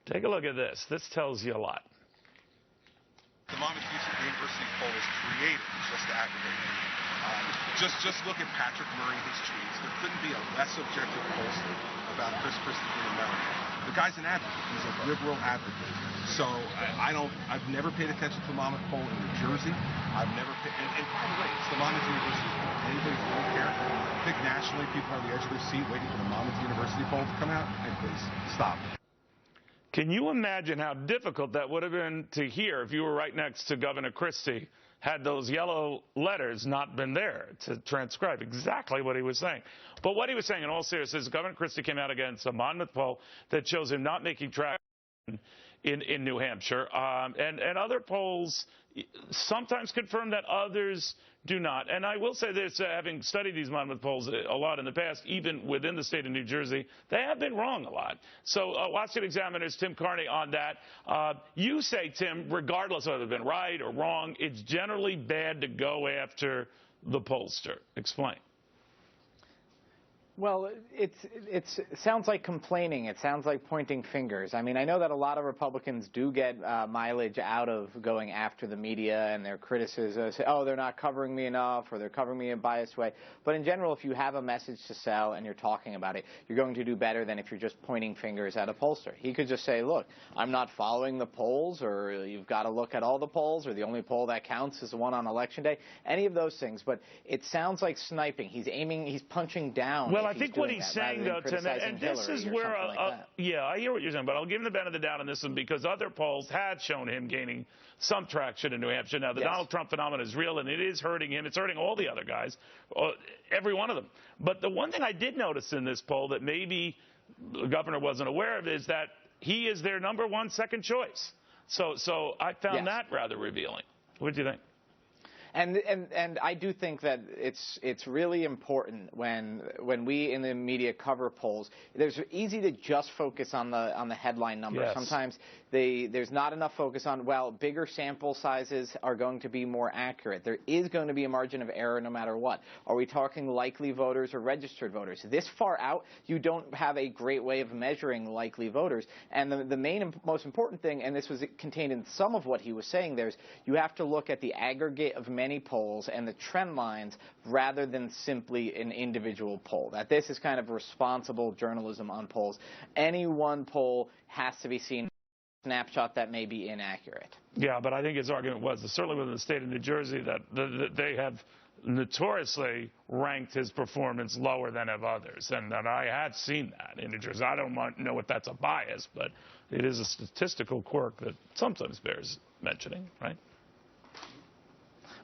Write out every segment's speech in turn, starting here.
Take a look at this. This tells you a lot. The Monmouth University Poll was created just to aggravate. Just look at Patrick Murray, his tweets. There couldn't be a less objective pollster about Chris Christie in America. The guy's an advocate. He's a liberal advocate. So I've never paid attention to the Monmouth Poll in New Jersey. I've never paid, and by the way, it's the Monmouth University Poll. Anybody who don't care? I think nationally people are on the edge of their seat waiting for the Monmouth University Poll to come out. And please, stop. Can you imagine how difficult that would have been to hear if you were right next to Governor Christie, had those yellow letters not been there to transcribe exactly what he was saying? But what he was saying in all seriousness, Governor Christie came out against a Monmouth poll that shows him not making traction in New Hampshire. And other polls sometimes confirm that, others do not. And I will say this, having studied these Monmouth polls a lot in the past, even within the state of New Jersey, they have been wrong a lot. So Washington Examiner's Tim Carney on that. You say, Tim, regardless of whether they've been right or wrong, it's generally bad to go after the pollster. Explain. Well, it sounds like complaining. It sounds like pointing fingers. I mean, I know that a lot of Republicans do get mileage out of going after the media and their criticism. Say, oh, they're not covering me enough, or they're covering me in a biased way. But in general, if you have a message to sell and you're talking about it, you're going to do better than if you're just pointing fingers at a pollster. He could just say, look, I'm not following the polls, or you've got to look at all the polls, or the only poll that counts is the one on Election Day. Any of those things. But it sounds like sniping. He's aiming, he's punching down. Well, I think what he's saying, though, Tim, and this is where, yeah, I hear what you're saying, but I'll give him the benefit of the doubt on this one because other polls had shown him gaining some traction in New Hampshire. Now, the Donald Trump phenomenon is real, and it is hurting him. It's hurting all the other guys, every one of them. But the one thing I did notice in this poll that maybe the governor wasn't aware of is that he is their number one second choice. So I found that rather revealing. What do you think? And I do think that it's really important when we in the media cover polls. There's easy to just focus on the headline number. Yes. Sometimes there's not enough focus on, well, bigger sample sizes are going to be more accurate. There is going to be a margin of error no matter what. Are we talking likely voters or registered voters? This far out, you don't have a great way of measuring likely voters. And the main and most important thing, and this was contained in some of what he was saying, you have to look at the aggregate of many polls and the trend lines rather than simply an individual poll. That this is kind of responsible journalism on polls. Any one poll has to be seen as a snapshot that may be inaccurate. Yeah, but I think his argument was that certainly within the state of New Jersey that they have notoriously ranked his performance lower than of others, and I have seen that in New Jersey. I don't know if that's a bias, but it is a statistical quirk that sometimes bears mentioning, right?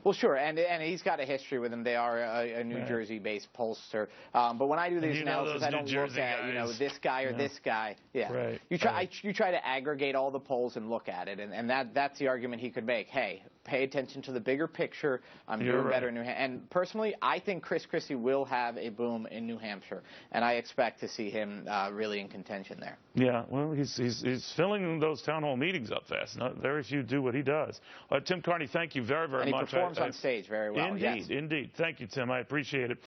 Well, sure, and he's got a history with him. They are a New Jersey-based pollster. But when I do these analysis, I don't look at this guy or this guy. Yeah, right. You try to aggregate all the polls and look at it, and that's the argument he could make. Hey, pay attention to the bigger picture. I'm doing better in New Hampshire. And personally, I think Chris Christie will have a boom in New Hampshire, and I expect to see him really in contention there. Yeah, well, he's filling those town hall meetings up fast. Very few do what he does. Tim Carney, thank you very, very much. And he performs on stage very well. Indeed, indeed. Thank you, Tim. I appreciate it.